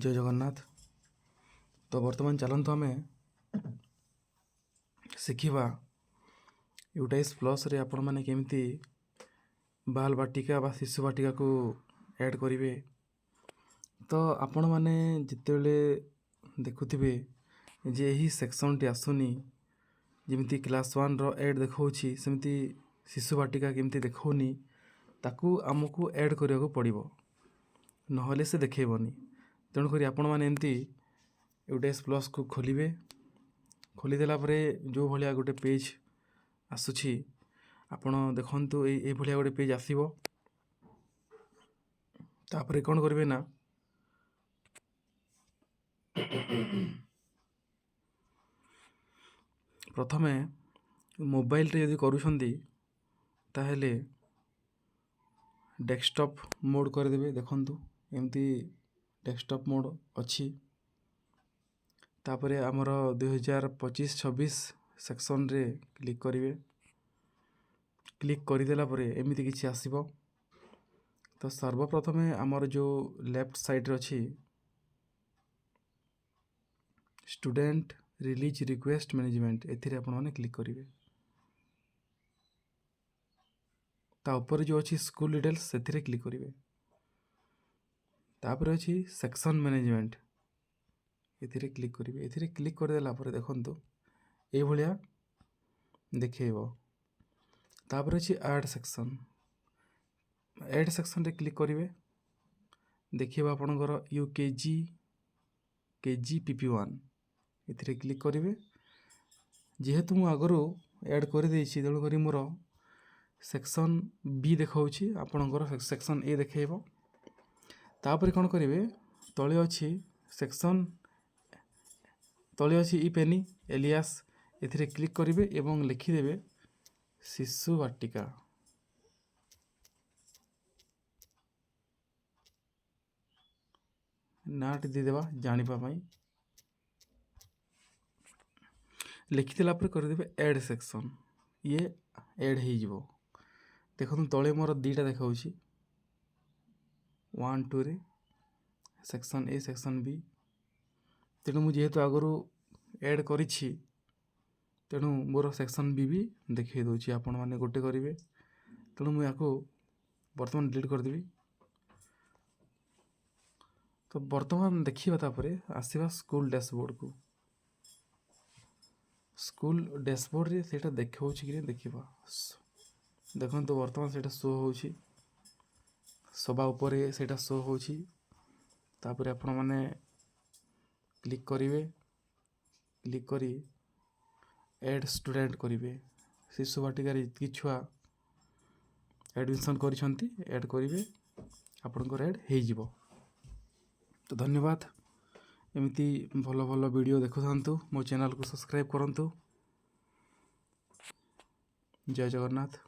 जय जगन्नाथ। तो वर्तमान चलतु आम शिखा यूटाइस प्लस रे आपण मैंने केमती बाल बाटिका बा शिशु बाटिका को ऐड करेंगे। तो आपण मैंने जितेबले देखुवे जे यही सेक्शन टी आसुनी जमी क्लास 1 रो ऐड देखी सेमती शिशु बाटिका केमती देखनी ताकू आमको ऐड करने को पड़ो नहले से देखेबनी। तेणुक आपण मैंने एमती यूटाइस प्लस को खोलिए। खोलीदेला जो भाया गोटे पेज आसूची आपण देखु ये भाया गोटे पेज आसो। तापर कौन करेंगे ना प्रथमे मोबाइल रे यदि करूछंती ताहेले डेस्कटॉप मोड करदेवे। देखंतु एमती डेस्कटॉप मोड अच्छी। तापरे आमर 2025-26 सेक्शन रे क्लिक करेंगे। क्लिक करदेला एमती किसी आसीबो। तो सर्वप्रथमे आमर जो लेफ्ट साइड रे अच्छी स्टूडेंट रिलीज रिक्वेस्ट मैनेजमेंट एथिरे आपण माने क्लिक करेंगे। ता ऊपर जो अच्छी स्कूल डिटेल्स से क्लिक करेंगे। तापर अच्छी सेक्शन मैनेजमेंट एथिरे क्लिक करेंगे। एथिरे क्लिक करदेला देखंतु ए भलिया देखेबो। तापर अच्छी ऐड सेक्शन। ऐड सेक्शन रे क्लिक करेंगे। देखिए आपणकर यूकेजी केजी PP1 एथिरे क्लिक करेंगे। जेहेतु मु आगरू ऐड कर देछि तेणु करी मोर सेक्शन बी देखाउछि आपणकर सेक्शन ए देखेबो। तापर कौन करेंगे तले अच्छी सेक्शन तले अच्छी ई पेनी एलियास एथिरे क्लिक करेंगे एवं लिखिदेवे शिशु बाटिका। नाट दीदेवा जानापी लिखिदेला करदेवे एड सेक्शन। ये एड हो देखो तले मोर दीटा देखा 1 2 रे सेक्शन ए सेक्शन बी। तेणु मुझे आगरू ऐड करिछि तेणु मोर सेक्शन बी भी देखे दूची आपण मैंने गोटे करेंगे। तेणु मुझे बर्तमान डिलीट करदेवी। तो बर्तमान देखिए आसवा स्कूल डैशबोर्ड को। स्कूल डैशबोर्ड रे सेटा देखा कि देखा देखो तो बर्तमान से शो हो सभा उपर से शो हो। तापर आपण मैंने क्लिक करेंगे। क्लिक करी एड स्टूडेंट करेंगे। शिशु बाटिका जी छुआ एडमिशन करिसेंती ऐड करेंगे आपनकर ऐड हो। तो धन्यवाद। एमती भल भल वीडियो देखु था मो चैनल को सब्सक्राइब करंतु। जय जगन्नाथ।